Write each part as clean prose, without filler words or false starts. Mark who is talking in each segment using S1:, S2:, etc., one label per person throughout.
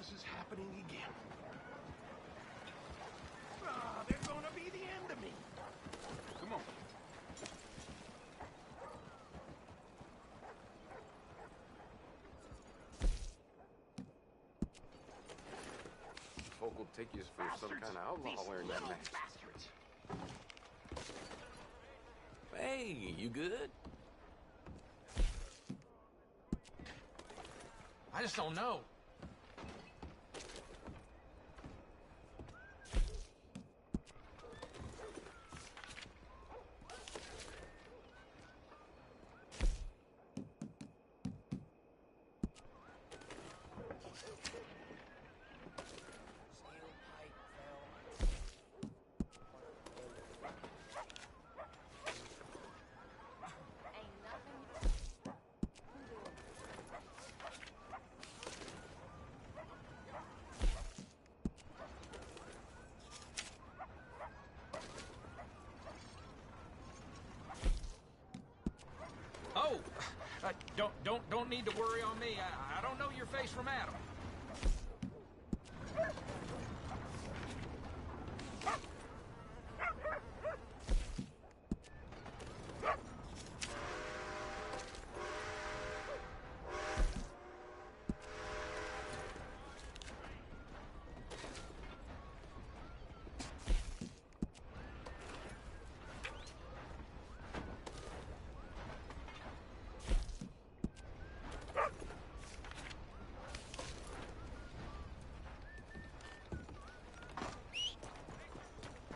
S1: this is happening again. Ah, they're gonna be the end of me. Come on.
S2: Folk will take you for some kind of outlaw wearing that mask.
S1: Bastards.
S3: Hey, you good?
S4: I just don't know. Oh, don't need to worry on me. I don't know your face from Adam.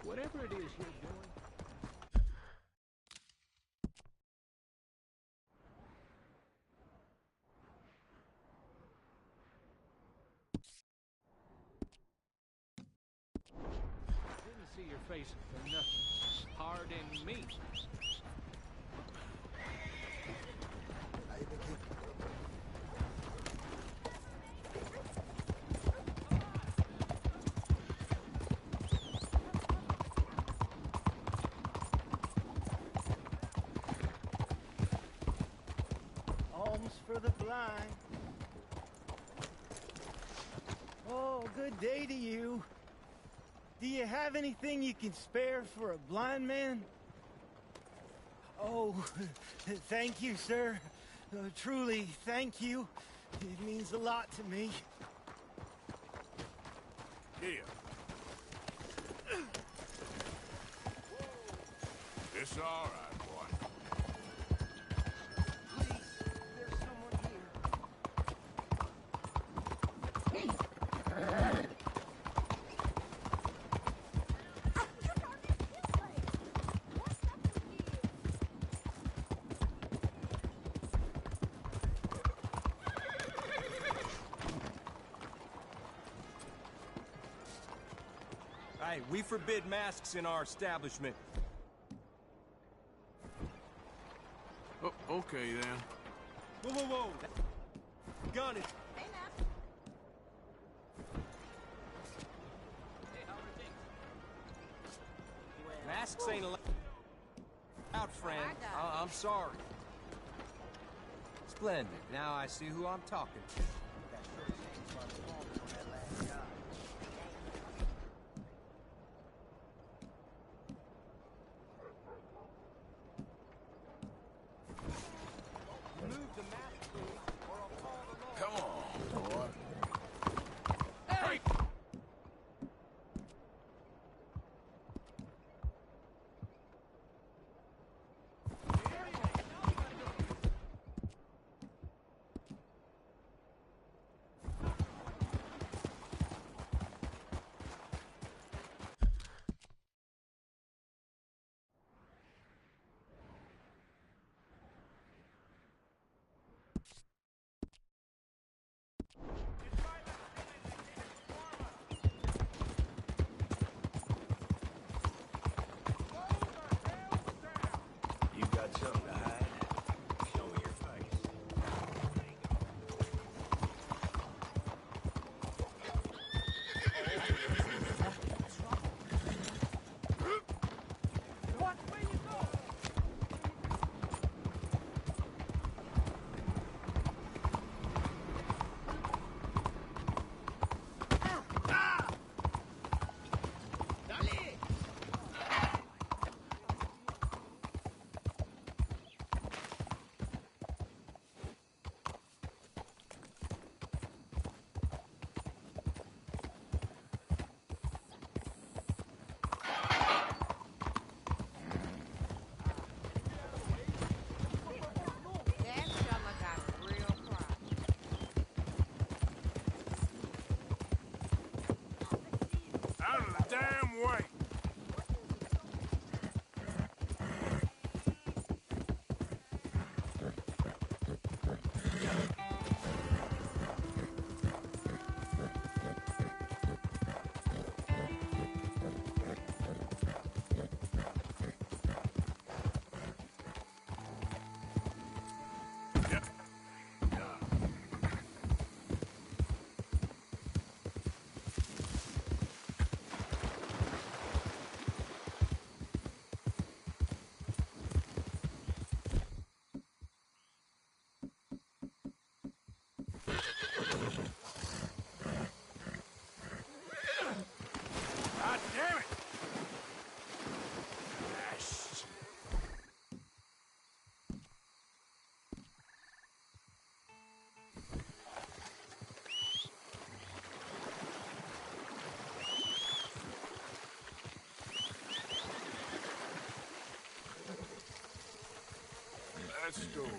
S1: Whatever it is you're doing. Didn't see your face for nothing. Pardon me.
S5: Alms for the blind. Oh, good day to you. Do you have anything you can spare for a blind man? Oh, thank you, sir. Truly, thank you. It means a lot to me.
S6: Here. It's all right, boy.
S5: Please, there's someone here.
S7: Hey, we forbid masks in our establishment.
S6: Oh, okay, then.
S7: Whoa, whoa, whoa! Gun it! Masks ain't allowed, friend. I'm sorry. Splendid. Now I see who I'm talking to.
S6: Come on, boy.
S4: Hey!
S6: Let's go, boy.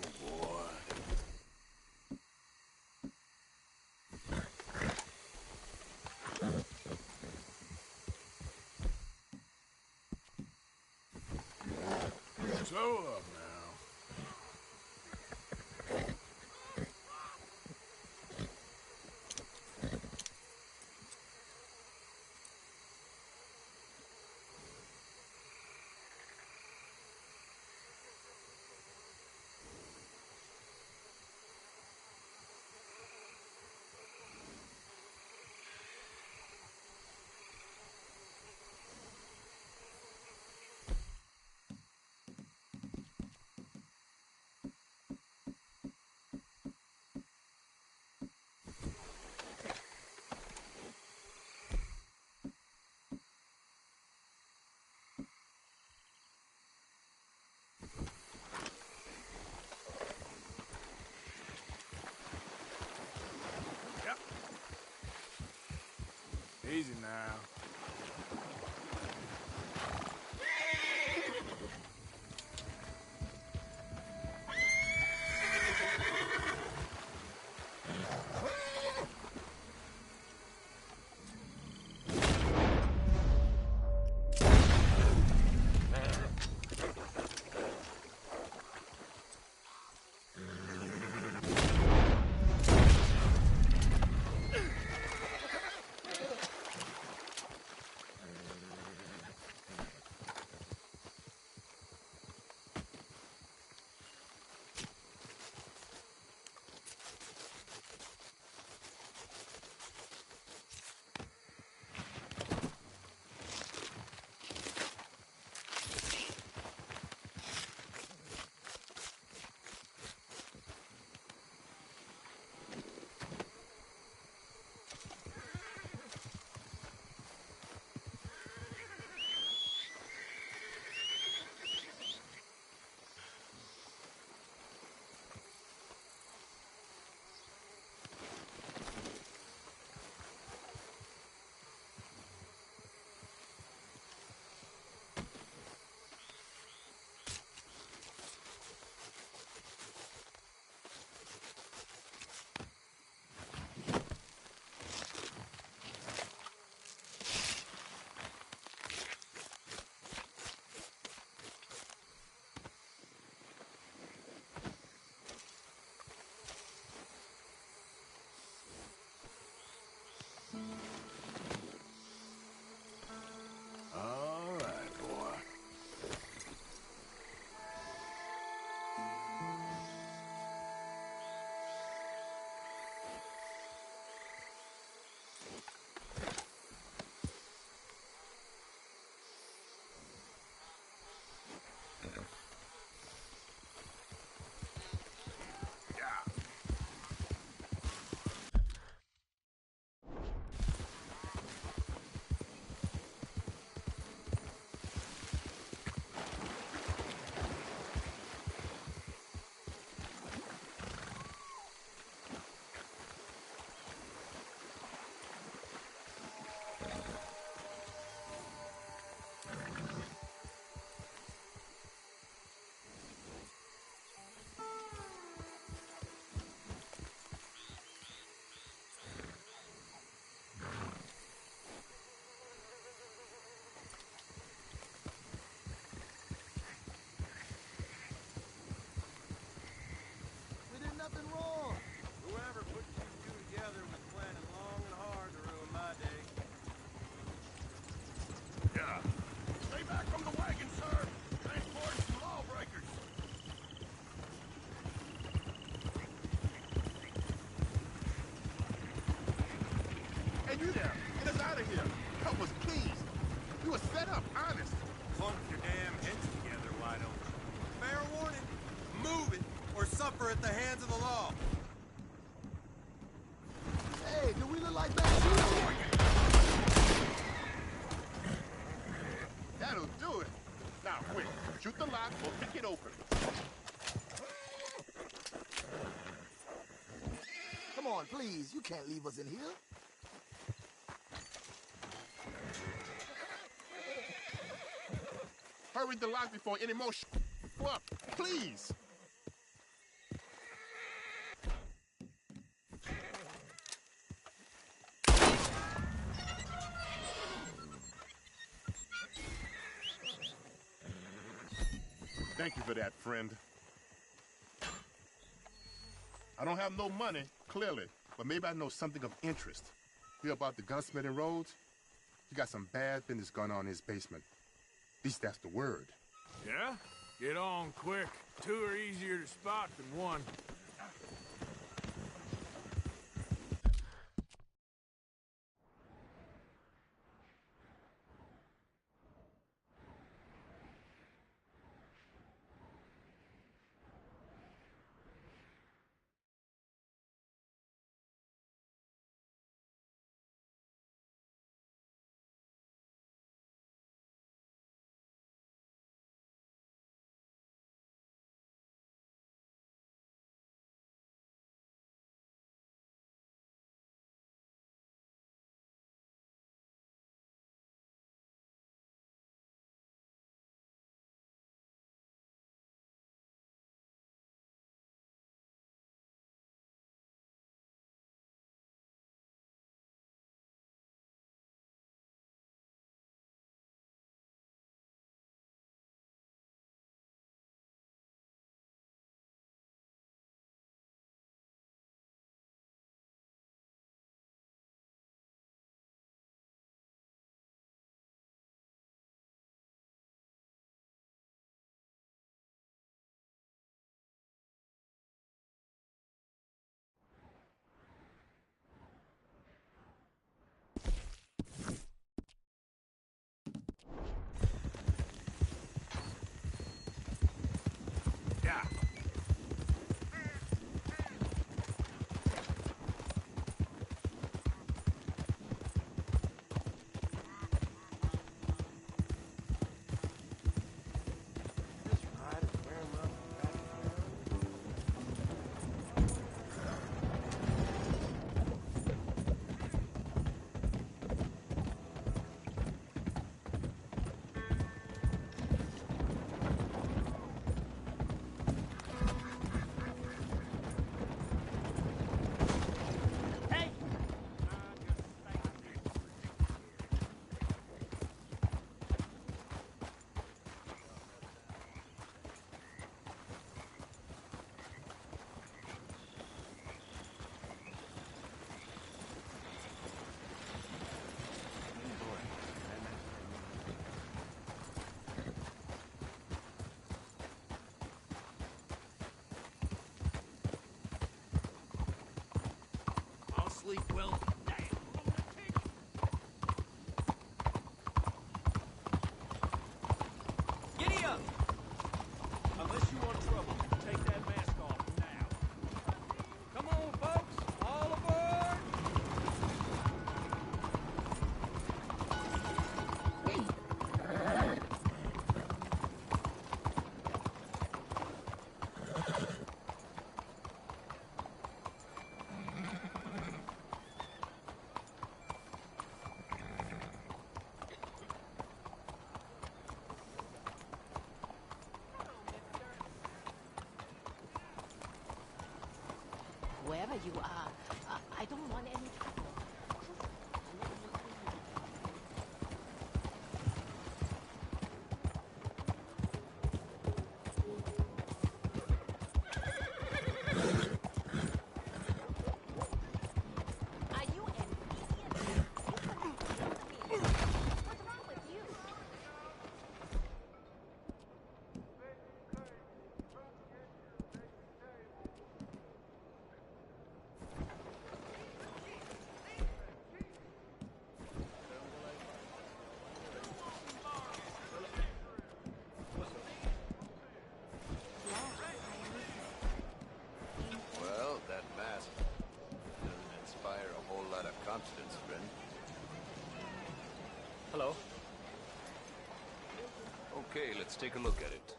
S6: So up now. Easy now. All right, boy.
S5: We did nothing wrong. Whoever put you two together was planning long and hard to ruin my day.
S6: Yeah. Stay back from the wagon, sir. Transporting some lawbreakers.
S8: Hey, you there! Get us out of here! Help us, please! You were set up, honest!
S7: Clunk your damn heads together, why don't you? Fair warning. Move it, or suffer at the hands of the law.
S5: Hey, do we look like bad people?
S8: That'll do it! Now, quick, shoot the lock or pick it open.
S5: Come on, please. You can't leave us in here.
S8: Hurry the lock before any more up, please! Thank you for that, friend. I don't have no money, clearly, but maybe I know something of interest. Hear about the gunsmith in Rhodes? He got some bad business going on in his basement. At least that's the word.
S6: Yeah? Get on quick. Two are easier to spot than one. Yeah. I'll sleep well.
S1: Giddy up! Unless you want trouble, take that mask off now. Come on, folks! All aboard!
S9: Wherever you are, I don't want any trouble. Are you an idiot? You couldn't kill me. What's wrong with you?
S2: Well, that mask doesn't inspire a whole lot of confidence, friend.
S1: Hello.
S2: Okay, let's take a look at it.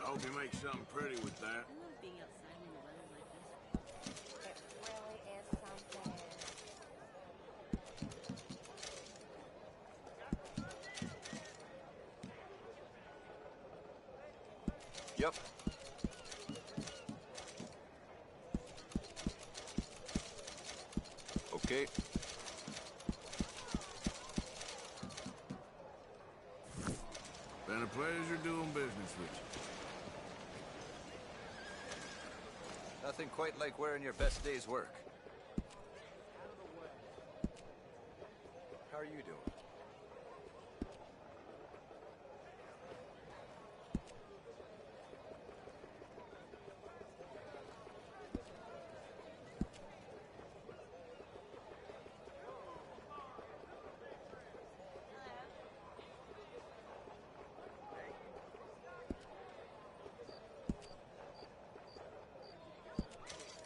S6: I hope you make something pretty with that.
S9: I love being outside in the weather like this. It really is something.
S2: Yep. okay?
S10: Been a pleasure doing business with you.
S2: Nothing quite like wearing your best day's work. How are you doing?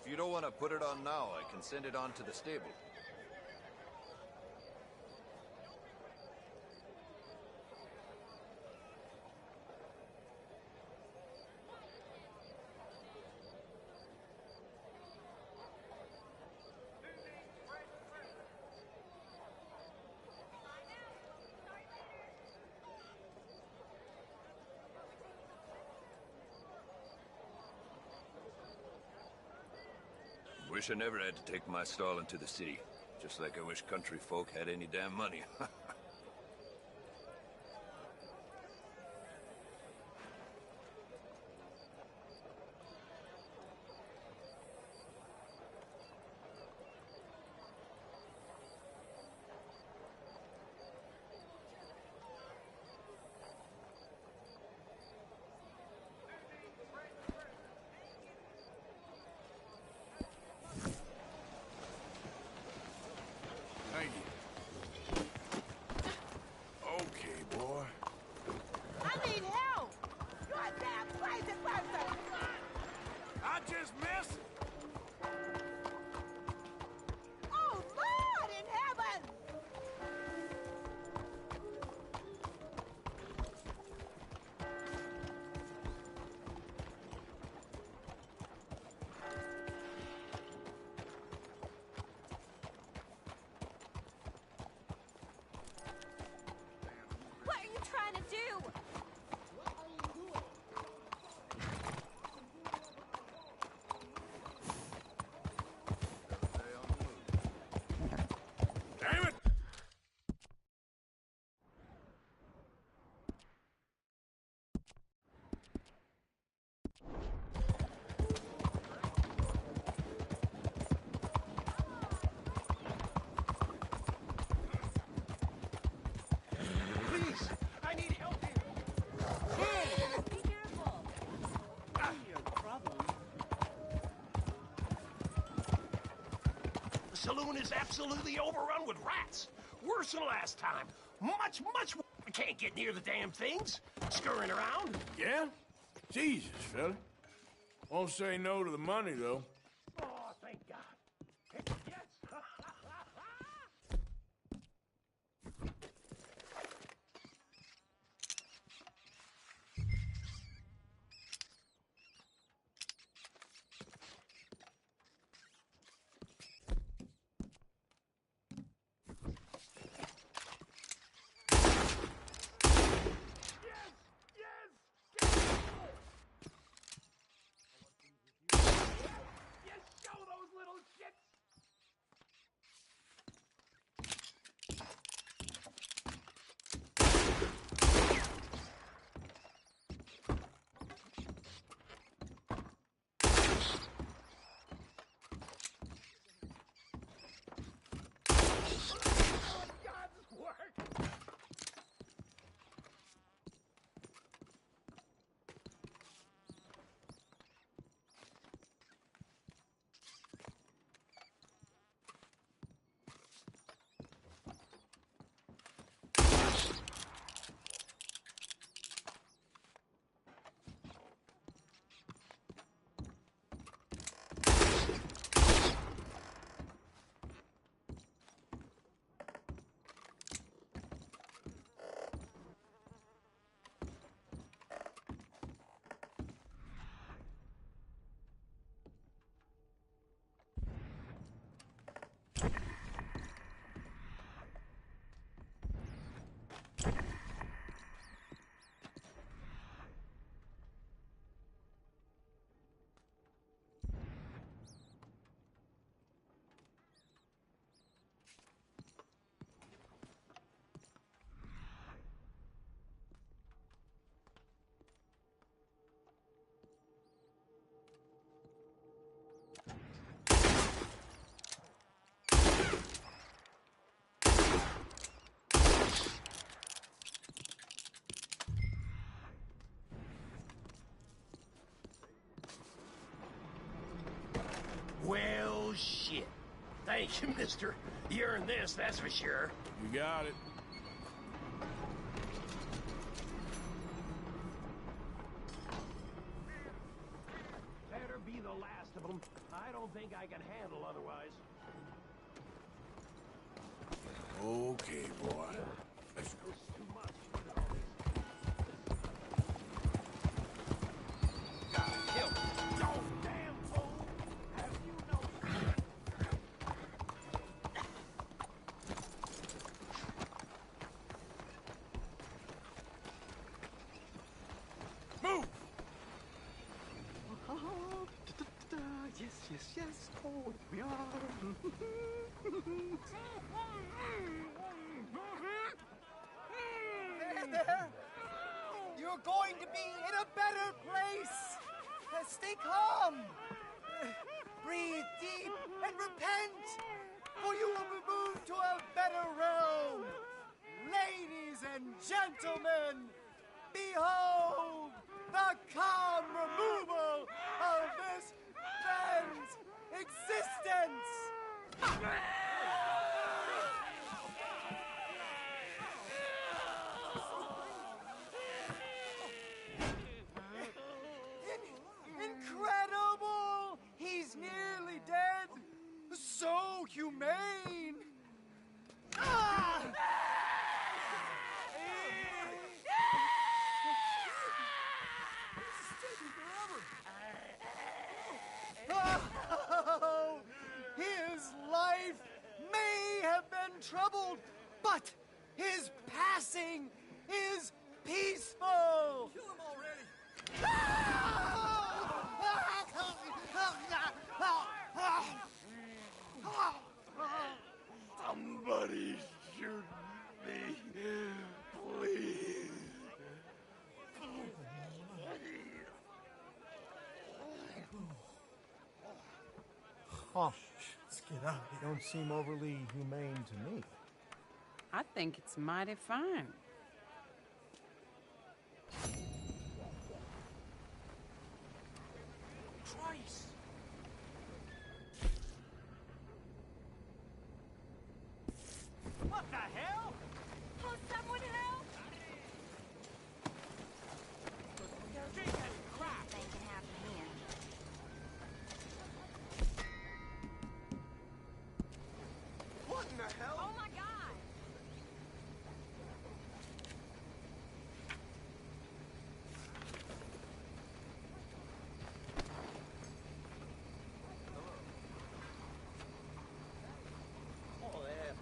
S2: If you don't want to put it on now, I can send it on to the stable. Wish I never had to take my stall into the city. Just like I wish country folk had any damn money.
S10: Thank you. Okay, boy.
S11: I need help! You're a damn crazy person!
S10: I just missed.
S11: Oh, Lord in heaven!
S9: What are you trying to do?
S10: Damn it!
S6: Please, I need help here.
S9: Be careful.
S6: The saloon is absolutely overrun with rats. Worse than last time. Much worse. I can't get near the damn things. Scurrying around.
S10: Yeah? Jesus, fella. Won't say no to the money, though.
S6: Oh, thank God. Yes. You show those little Thank you, mister. You earned this, that's for sure.
S10: You got it.
S6: Better be the last of them. I don't think I can handle otherwise.
S10: Okay, boy. Let's go.
S6: This is too much. Look at all this. Gotta kill. Oh, damn fool! Have you no...
S10: Move!
S5: Yes. Oh, we are. There. You're going to be in a better place. Stay calm. Breathe deep and repent, for you will be moved to a better realm. Ladies and gentlemen, behold the calm removal of this man's existence. Incredible! He's nearly dead. So humane. Ah! Oh, his life may have been troubled, but his passing is peaceful.
S7: Kill him already!
S10: Somebody shoot me, please.
S5: Oh, let's get out. They don't seem overly humane to me.
S12: I think it's mighty fine.
S6: Christ!
S1: What the hell?
S9: Oh, someone help!
S1: Jesus Christ!
S9: Anything can happen here.
S7: What in the hell?
S9: Oh my God!
S6: Oh, yeah.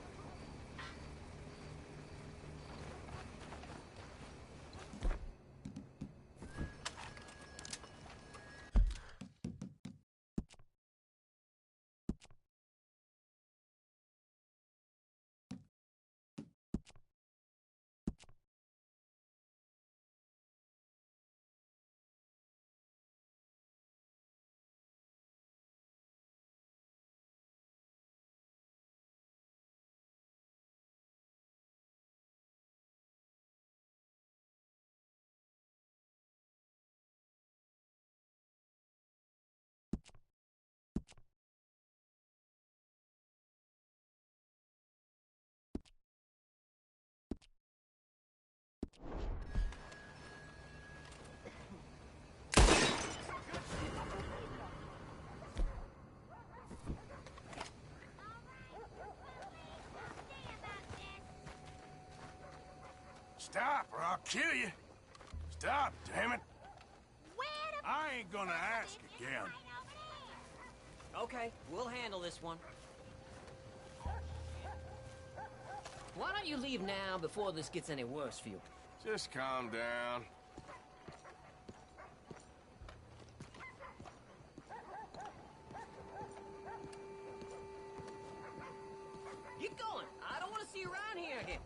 S10: Stop or I'll kill you. Stop, damn it.
S9: Where the
S10: I ain't gonna ask again.
S13: Okay, we'll handle this one. Why don't you leave now before this gets any worse for you?
S10: Just calm down.
S13: Get going. I don't want to see you around here again.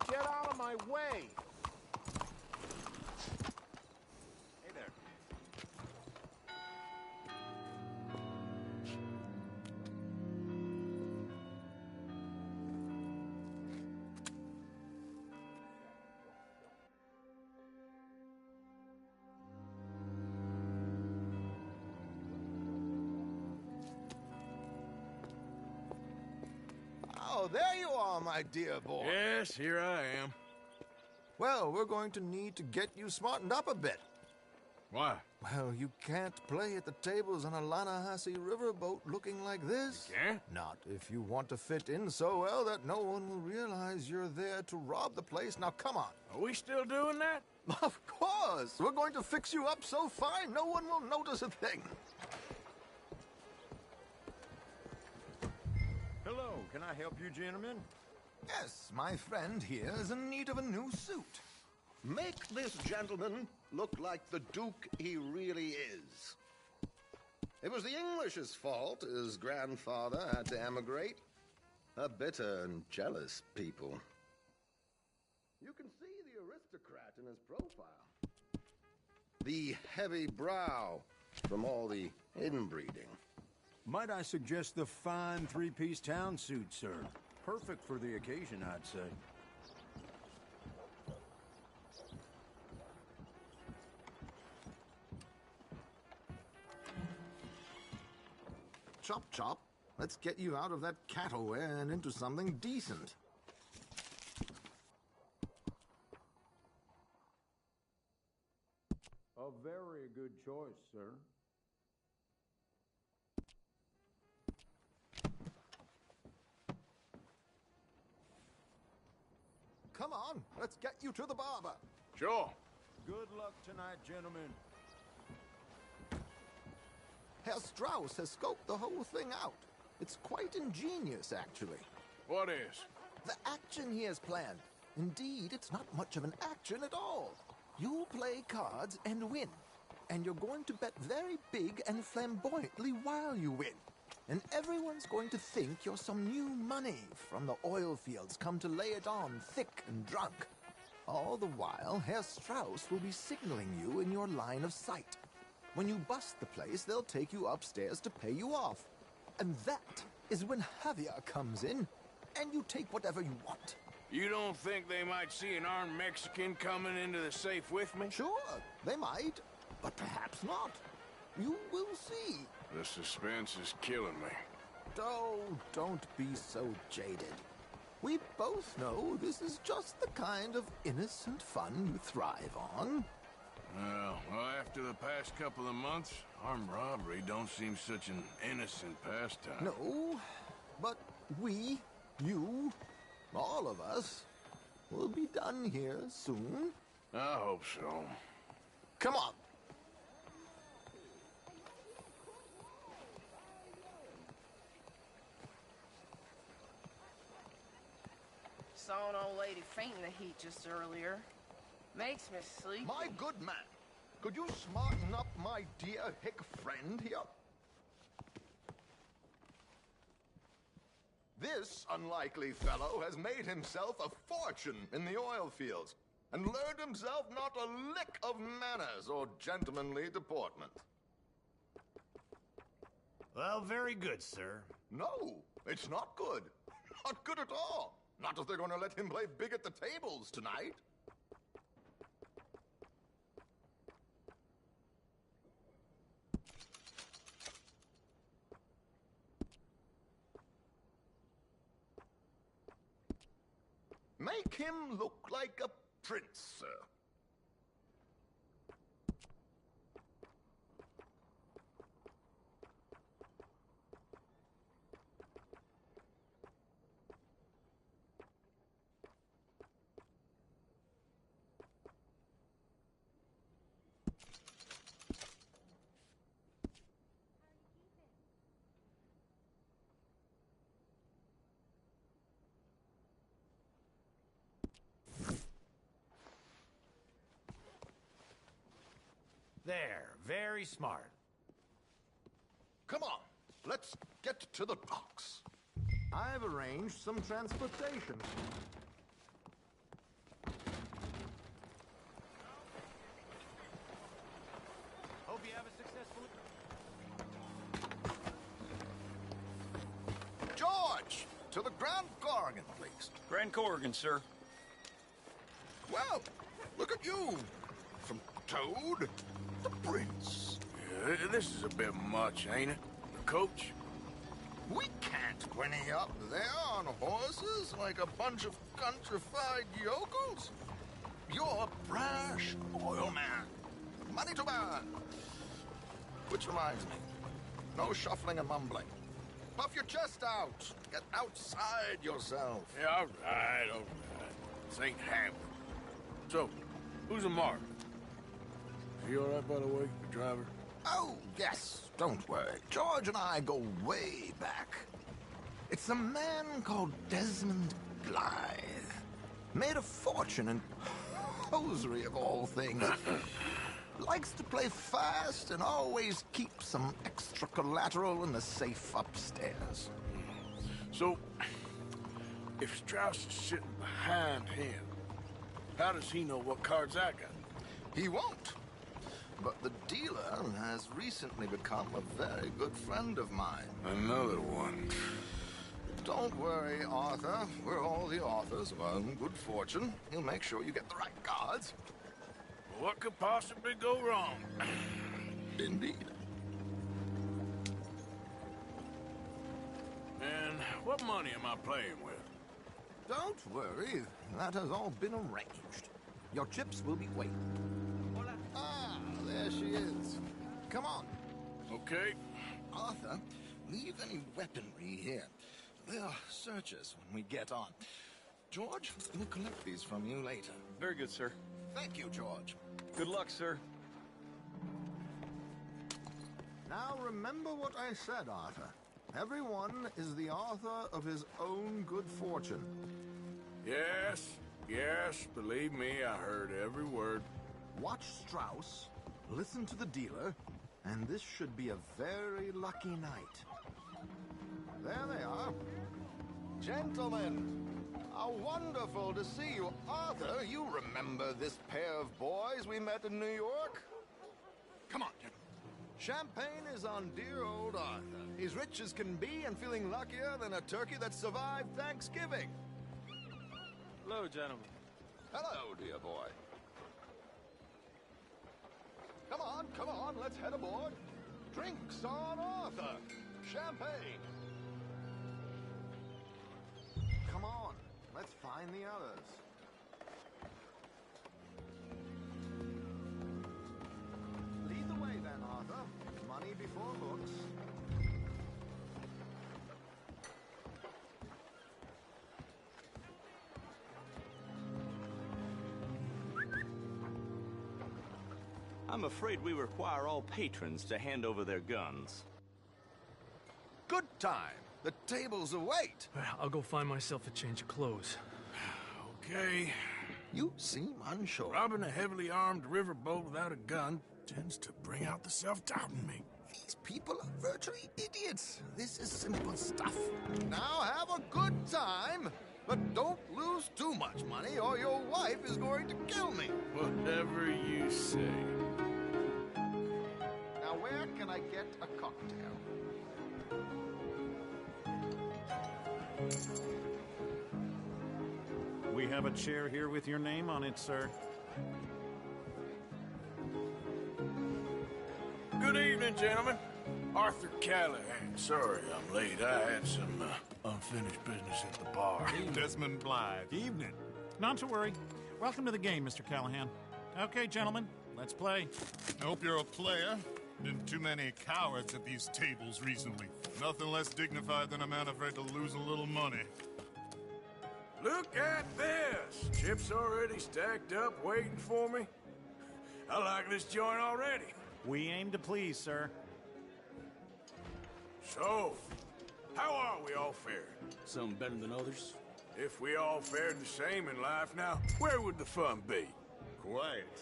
S6: Get out of my way! Hey there.
S14: Oh, there you are, my dear boy.
S10: Yes, here I am.
S14: Well, we're going to need to get you smartened up a bit.
S10: Why?
S14: Well, you can't play at the tables on a Lannahechee riverboat looking like this.
S10: You can't?
S14: Not if you want to fit in so well that no one will realize you're there to rob the place. Now, come on.
S10: Are we still doing that?
S14: Of course. We're going to fix you up so fine no one will notice a thing.
S6: Hello, can I help you, gentlemen?
S14: Yes, my friend here is in need of a new suit.
S15: Make this gentleman look like the Duke he really is. It was the English's fault his grandfather had to emigrate. A bitter and jealous people. You can see the aristocrat in his profile. The heavy brow from all the inbreeding.
S6: Might I suggest the fine three-piece town suit, sir? Perfect for the occasion, I'd say.
S14: Chop, chop. Let's get you out of that cattle wear and into something decent.
S6: A very good choice, sir.
S14: Come on, let's get you to the barber.
S10: Sure.
S6: Good luck tonight, gentlemen.
S14: Herr Strauss has scoped the whole thing out. It's quite ingenious, actually.
S10: What is?
S14: The action he has planned. Indeed, it's not much of an action at all. You'll play cards and win. And you're going to bet very big and flamboyantly while you win. And everyone's going to think you're some new money from the oil fields come to lay it on thick and drunk. All the while, Herr Strauss will be signaling you in your line of sight. When you bust the place, they'll take you upstairs to pay you off. And that is when Javier comes in, and you take whatever you want.
S10: You don't think they might see an armed Mexican coming into the safe with me?
S14: Sure, they might, but perhaps not. You will see.
S10: The suspense is killing me.
S14: Oh, don't be so jaded. We both know this is just the kind of innocent fun you thrive on.
S10: Well, after the past couple of months, armed robbery don't seem such an innocent pastime.
S14: No, but we, you, all of us, will be done here soon.
S10: I hope so.
S14: Come on.
S11: Saw an old lady faint in the heat just earlier. Makes me sleepy.
S14: My good man, could you smarten up my dear hick friend here? This unlikely fellow has made himself a fortune in the oil fields and learned himself not a lick of manners or gentlemanly deportment.
S6: Well, very good, sir.
S14: No, it's not good. Not good at all. Not if they're going to let him play big at the tables tonight. Make him look like a prince, sir.
S4: There, very smart.
S14: Come on, let's get to the docks. I've arranged some transportation.
S5: Hope you have a successful...
S14: George, to the Grand Corrigan, please.
S16: Grand Corrigan, sir.
S14: Well, look at you. From Toad to Prince.
S10: Yeah, this is a bit much, ain't it? Coach?
S14: We can't whinny up there on horses like a bunch of countrified yokels. You're a brash oil man. Money to burn. Which reminds me, no shuffling and mumbling. Puff your chest out. Get outside yourself.
S10: Yeah, all right. This ain't happening. So, who's a mark? Is he all right, by the way, the driver?
S14: Oh, yes. Don't worry. George and I go way back. It's a man called Desmond Blythe. Made a fortune in hosiery of all things. Likes to play fast and always keeps some extra collateral in the safe upstairs.
S10: So, if Strauss is sitting behind him, how does he know what cards I got?
S14: He won't. But the dealer has recently become a very good friend of mine.
S10: Another one.
S14: Don't worry, Arthur. We're all the authors of our own good fortune. He'll make sure you get the right cards.
S10: What could possibly go wrong?
S14: Indeed.
S10: And what money am I playing with?
S14: Don't worry. That has all been arranged. Your chips will be waiting. Ah, there she is. Come on.
S10: Okay.
S14: Arthur, leave any weaponry here. They'll search us when we get on. George, we'll collect these from you later.
S16: Very good, sir.
S14: Thank you, George.
S16: Good luck, sir.
S14: Now remember what I said, Arthur. Everyone is the author of his own good fortune.
S10: Yes, believe me, I heard every word.
S14: Watch Strauss, listen to the dealer, and this should be a very lucky night. There they are. Gentlemen, how wonderful to see you. Arthur, you remember this pair of boys we met in New York? Come on, gentlemen. Champagne is on dear old Arthur. He's rich as can be and feeling luckier than a turkey that survived Thanksgiving.
S16: Hello, gentlemen.
S14: Hello, dear boy. Come on, let's head aboard. Drinks on Arthur. Champagne. Come on, let's find the others. Lead the way then, Arthur. Money before looks.
S17: I'm afraid we require all patrons to hand over their guns.
S14: Good time. The tables await.
S18: I'll go find myself a change of clothes.
S10: Okay.
S14: You seem unsure.
S10: Robbing a heavily armed riverboat without a gun tends to bring out the self-doubt in me.
S14: These people are virtually idiots. This is simple stuff. Now have a good time, but don't lose too much money or your wife is going to kill me.
S10: Whatever you say.
S14: Now where can I get a cocktail?
S19: We have a chair here with your name on it, sir.
S10: Good evening, gentlemen. Arthur Callahan. Sorry I'm late. I had some unfinished business at the bar.
S19: Desmond Blythe. Evening. Not to worry. Welcome to the game, Mr. Callahan. Okay, gentlemen, let's play.
S8: I hope you're a player. Been too many cowards at these tables recently. Nothing less dignified than a man afraid to lose a little money.
S10: Look at this! Chips already stacked up, waiting for me. I like this joint already.
S19: We aim to please, sir.
S10: So, how are we all faring?
S17: Some better than others.
S10: If we all fared the same in life now, where would the fun be?
S8: Quiet.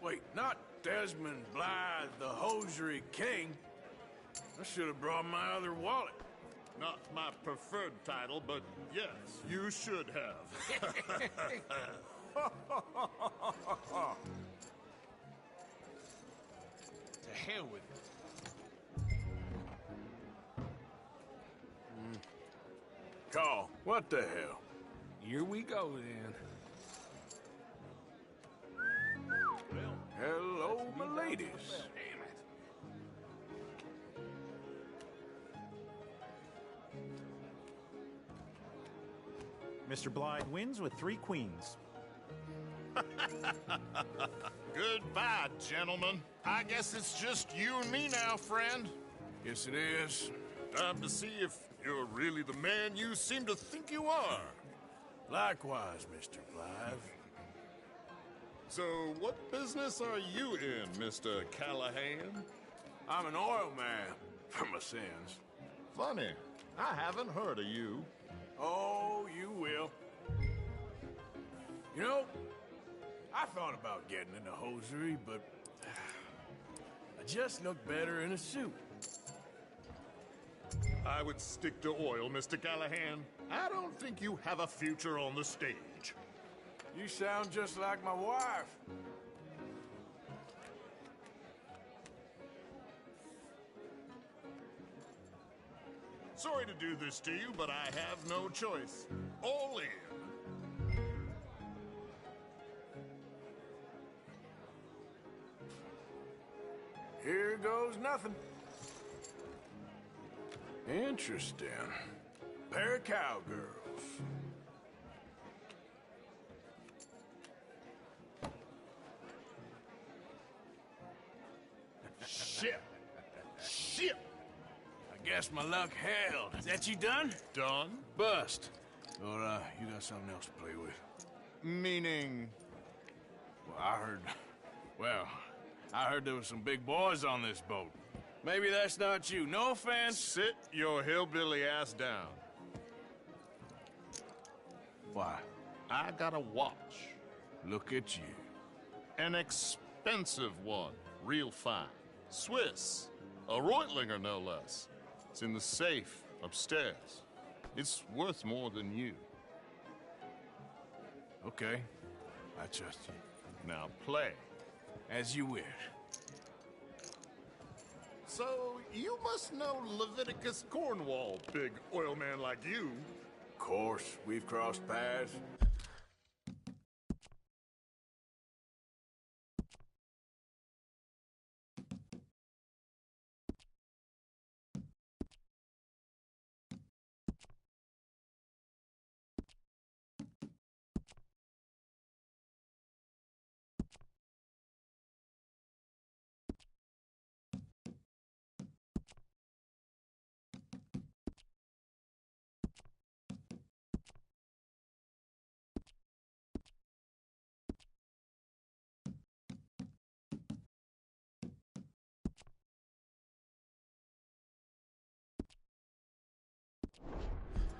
S10: Wait, not Desmond Blythe, the hosiery king. I should have brought my other wallet.
S20: Not my preferred title, but yes, you should have.
S6: To hell with it.
S10: Call, what the hell?
S16: Here we go, then.
S10: Well, hello, my ladies.
S19: Mr. Blythe wins with 3 queens.
S20: Goodbye, gentlemen. I guess it's just you and me now, friend.
S10: Yes, it is.
S20: Time to see if you're really the man you seem to think you are.
S10: Likewise, Mr. Blythe.
S20: So, what business are you in, Mr. Callahan?
S10: I'm an oil man, for my sins.
S20: Funny, I haven't heard of you.
S10: Oh, you will. You know, I thought about getting into hosiery, but I just look better in a suit.
S20: I would stick to oil, Mr. Callahan. I don't think you have a future on the stage.
S10: You sound just like my wife.
S20: Sorry to do this to you, but I have no choice. All in.
S10: Here goes nothing. Interesting. Pair of cowgirls.
S20: Shit. Shit.
S10: I guess my luck held. Is that you done?
S20: Done?
S10: Bust. Or, you got something else to play with?
S20: Meaning?
S10: Well, I heard there was some big boys on this boat. Maybe that's not you. No offense.
S20: Sit your hillbilly ass down.
S10: Why?
S20: I got a watch.
S10: Look at you.
S20: An expensive one. Real fine. Swiss. A Reutlinger, no less. It's in the safe upstairs. It's worth more than you.
S10: Okay. I trust you.
S20: Now play.
S10: As you wish.
S20: So, you must know Leviticus Cornwall, big oil man like you.
S10: Of course, we've crossed paths.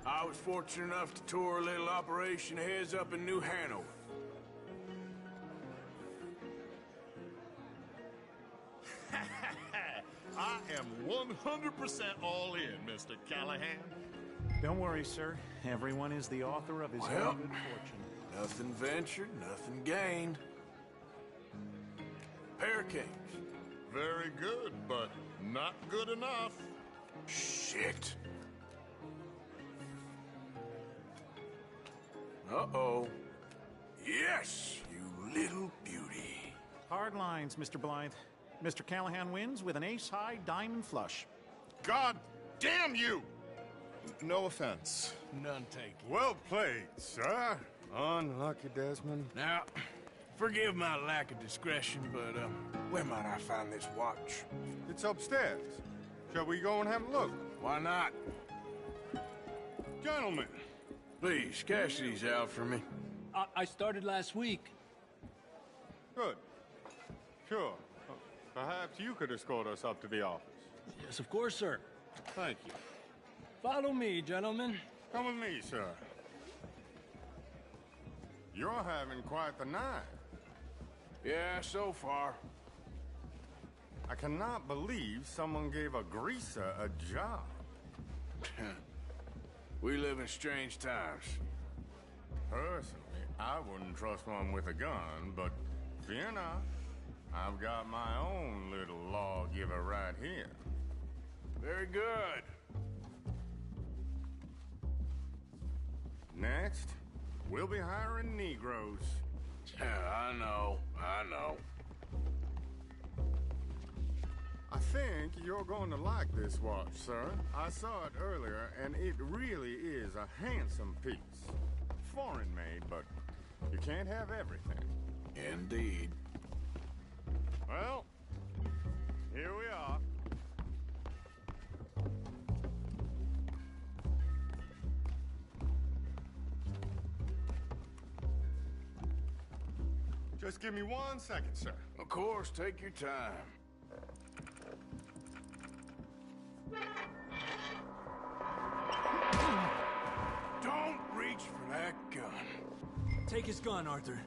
S10: I was fortunate enough to tour a little operation heads up in New Hanover.
S20: I am 100% all in, Mr. Callahan.
S19: Don't worry, sir. Everyone is the author of his own good fortune.
S10: Nothing ventured, nothing gained. Pair of kings.
S20: Very good, but not good enough.
S10: Shit. Uh-oh. Yes, you little beauty.
S19: Hard lines, Mr. Blythe. Mr. Callahan wins with an ace-high diamond flush.
S20: God damn you! No offense.
S10: None taken.
S7: Well played, sir. Unlucky, Desmond.
S10: Now, forgive my lack of discretion, but, where might I find this watch?
S7: It's upstairs. Shall we go and have a look?
S10: Why not?
S7: Gentlemen.
S10: Please, cash these out for me.
S16: I started last week.
S7: Good. Sure. Perhaps you could escort us up to the office.
S16: Yes, of course, sir.
S7: Thank you.
S16: Follow me, gentlemen.
S7: Come with me, sir. You're having quite the night.
S10: Yeah, so far.
S21: I cannot believe someone gave a greaser a job.
S10: We live in strange times.
S21: Personally, I wouldn't trust one with a gun, but fear not. I've got my own little lawgiver right here.
S10: Very good.
S21: Next, we'll be hiring Negroes.
S10: Yeah, I know.
S21: I think you're going to like this watch, sir. I saw it earlier, and it really is a handsome piece. Foreign made, but you can't have everything.
S10: Indeed.
S21: Well, here we are. Just give me 1 second, sir.
S10: Of course, take your time. Don't reach for that gun.
S18: Take his gun, Arthur.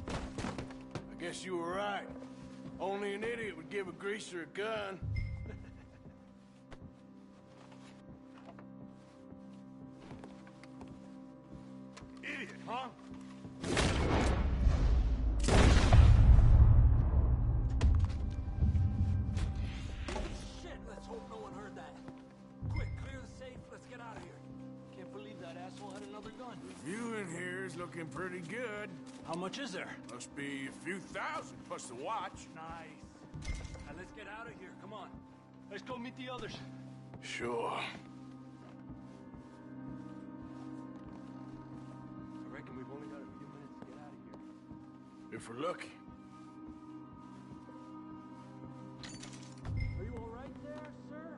S10: I guess you were right. Only an idiot would give a greaser a gun.
S21: Idiot, huh?
S18: Shit, let's hope no one heard that. Quick, clear the safe. Let's get out of here. Can't believe that asshole had another gun.
S10: View in here is looking pretty good.
S18: How much is there?
S10: Must be a few thousand plus the watch.
S18: Nice. Now let's get out of here. Come on. Let's go meet the others.
S10: Sure.
S18: I reckon we've only got a few minutes to get out of here.
S10: If we're lucky.
S18: Are you all right there, sir?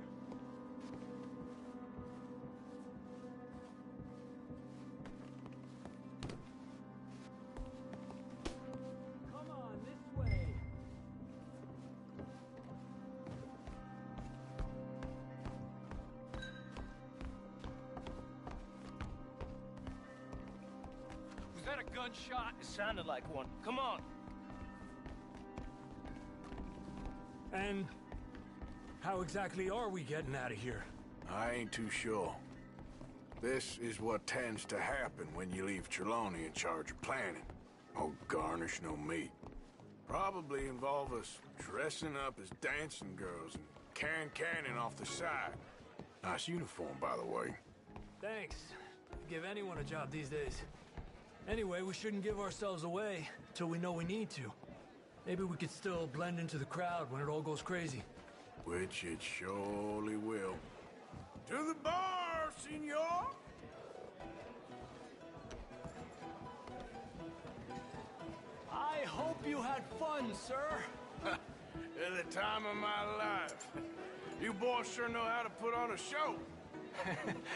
S18: Come on, this way.
S16: Was that a gunshot? It sounded like one. Come on.
S18: And how exactly are we getting out of here?
S10: I ain't too sure. This is what tends to happen when you leave Trelawney in charge of planning. No garnish, no meat. Probably involve us dressing up as dancing girls and cannon off the side. Nice uniform, by the way.
S18: Thanks. Give anyone a job these days. Anyway, we shouldn't give ourselves away till we know we need to. Maybe we could still blend into the crowd when it all goes crazy.
S10: Which it surely will. To the bar, senor!
S18: I hope you had fun, sir.
S10: At the time of my life. You boys sure know how to put on a show.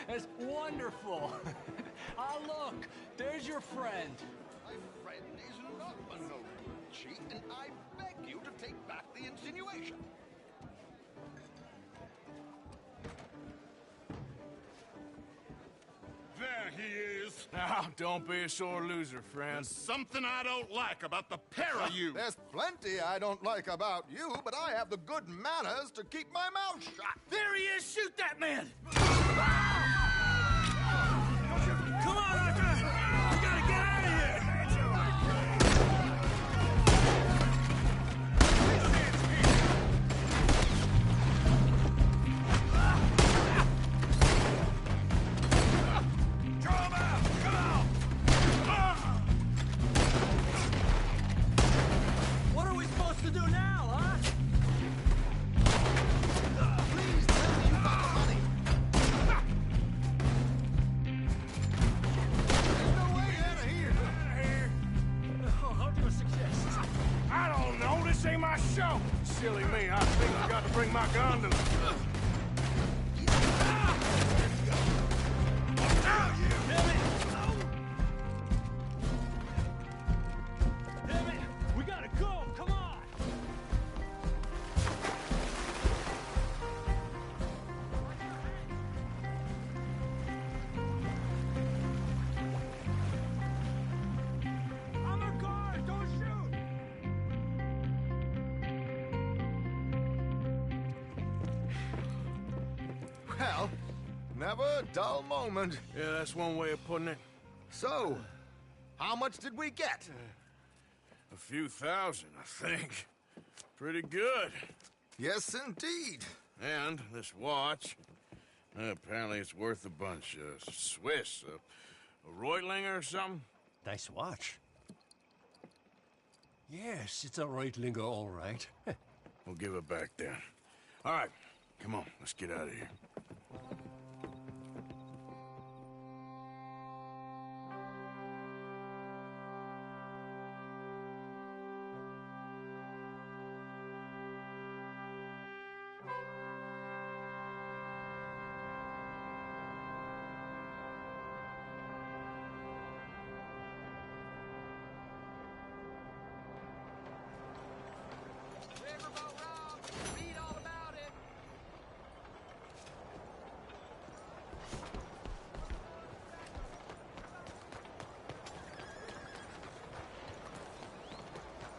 S18: That's wonderful. Ah, look, there's your friend.
S15: My friend is not a no cheat, and I beg you to take back the insinuation.
S21: There he is.
S10: Now, don't be a sore loser, friend.
S21: There's something I don't like about the pair of you.
S14: There's plenty I don't like about you, but I have the good manners to keep my mouth shut.
S18: There he is! Shoot that man! Come on, Arthur! We gotta get out of here!
S10: Draw him out! Come on!
S18: What are we supposed to do now, huh?
S14: Please tell me you got the money. There's no way out of here.
S18: Oh, how do you suggest?
S10: I don't know. This ain't my show. Silly me. I think I got to bring my gun to
S18: Damn it! We gotta go! Come on!
S15: hell. Never a dull moment.
S10: Yeah, that's one way of putting it.
S15: So, how much did we get?
S10: A few thousand, I think. Pretty good.
S15: Yes, indeed.
S10: And this watch, apparently it's worth a bunch. Swiss, a Reutlinger or something?
S3: Nice watch. Yes, it's a Reutlinger, all right.
S10: We'll give it back then. All right, come on, let's get out of here.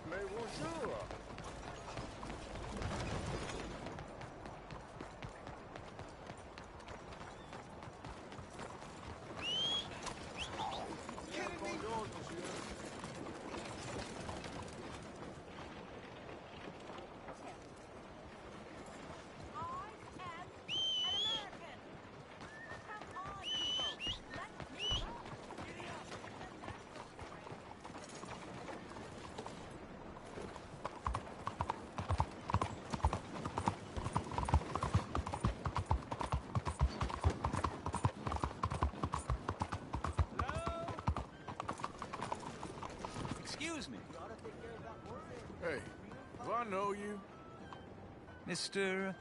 S21: Mais bonjour.
S16: Excuse me.
S10: Hey, do I know you?
S16: Mr.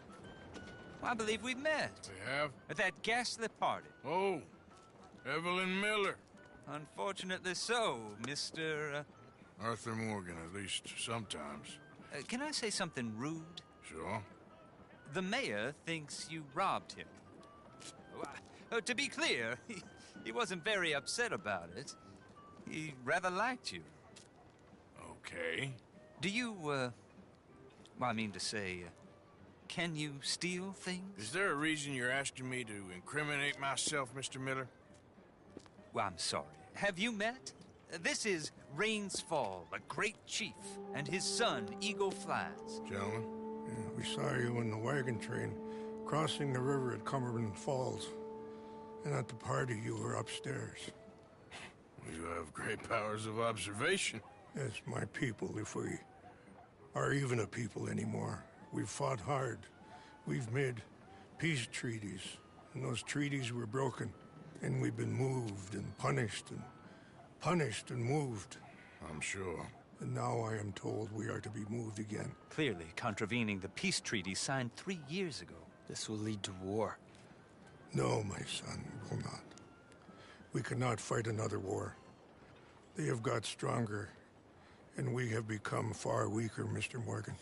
S16: I believe we've met.
S10: We have?
S16: At that ghastly party.
S10: Oh, Evelyn Miller.
S16: Unfortunately so, Mr.
S10: Arthur Morgan, at least sometimes.
S16: Can I say something rude?
S10: Sure.
S16: The mayor thinks you robbed him. To be clear, he wasn't very upset about it. He rather liked you.
S10: Okay.
S16: Do you, well, I mean to say, can you steal things?
S10: Is there a reason you're asking me to incriminate myself, Mr. Miller?
S16: Well, I'm sorry. Have you met? This is Rains Fall, a great chief, and his son, Eagle Flies.
S10: Gentlemen?
S22: Yeah, we saw you in the wagon train, crossing the river at Cumberland Falls. And at the party, you were upstairs.
S10: You have great powers of observation.
S22: Yes, my people, if we are even a people anymore. We've fought hard. We've made peace treaties, and those treaties were broken. And we've been moved and punished and moved.
S10: I'm sure.
S22: And now I am told we are to be moved again.
S16: Clearly contravening the peace treaty signed 3 years ago.
S3: This will lead to war.
S22: No, my son, it will not. We cannot fight another war. They have got stronger, and we have become far weaker, Mr. Morgan.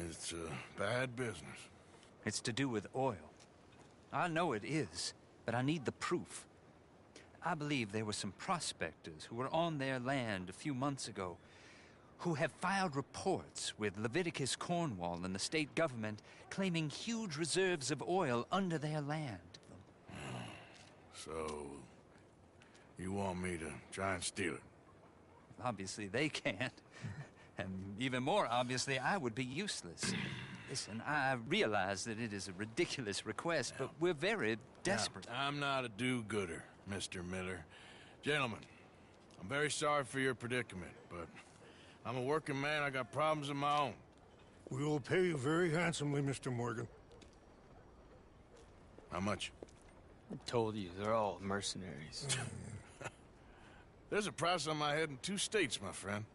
S10: It's bad business.
S16: It's to do with oil. I know it is, but I need the proof. I believe there were some prospectors who were on their land a few months ago who have filed reports with Leviticus Cornwall and the state government claiming huge reserves of oil under their land.
S10: So, you want me to try and steal it?
S16: Obviously they can't. And even more obviously, I would be useless. Listen, I realize that it is a ridiculous request, but we're very desperate.
S10: Now, I'm not a do-gooder, Mr. Miller. Gentlemen, I'm very sorry for your predicament, but I'm a working man. I got problems of my own.
S22: We will pay you very handsomely, Mr. Morgan.
S10: How much?
S3: I told you, they're all mercenaries.
S10: There's a price on my head in 2 states, my friend.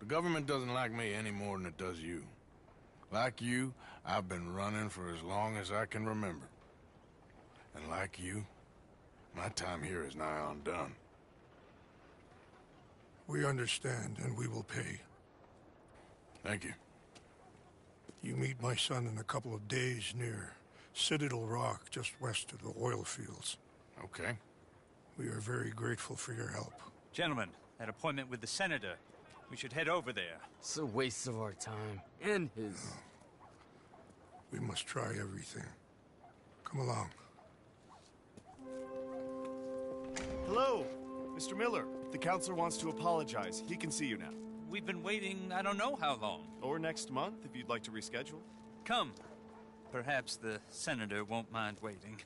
S10: The government doesn't like me any more than it does you. Like you, I've been running for as long as I can remember. And like you, my time here is nigh undone.
S22: We understand, and we will pay.
S10: Thank you.
S22: You meet my son in a couple of days near Citadel Rock, just west of the oil fields.
S10: Okay.
S22: We are very grateful for your help.
S16: Gentlemen, that appointment with the senator. We should head over there.
S3: It's a waste of our time. And his.
S22: We must try everything. Come along.
S2: Hello, Mr. Miller. The counselor wants to apologize. He can see you now.
S16: We've been waiting I don't know how long.
S2: Or next month, if you'd like to reschedule.
S16: Come. Perhaps the senator won't mind waiting.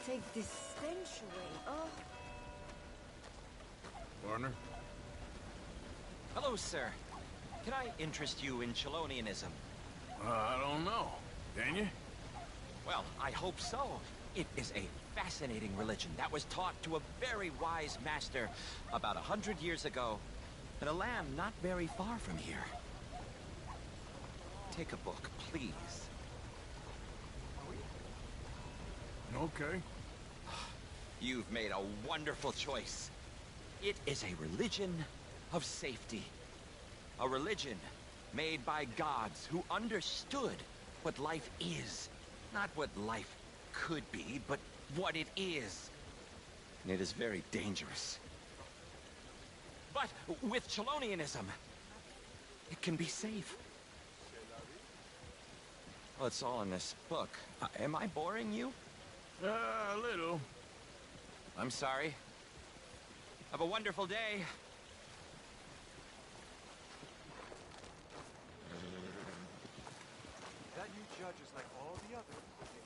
S9: Take this stench away. Oh.
S10: Partner?
S4: Hello, sir. Can I interest you in Chelonianism?
S10: I don't know. Can you?
S4: Well, I hope so. It is a fascinating religion that was taught to a very wise master about 100 years ago in a land not very far from here. Take a book, please.
S10: Okay.
S4: You've made a wonderful choice. It is a religion of safety. A religion made by gods who understood what life is. Not what life could be, but what it is. And it is very dangerous. But with Chelonianism, it can be safe. Well, it's all in this book. Am I boring you?
S10: A little.
S4: I'm sorry. Have a wonderful day.
S2: That new judge is like all the others.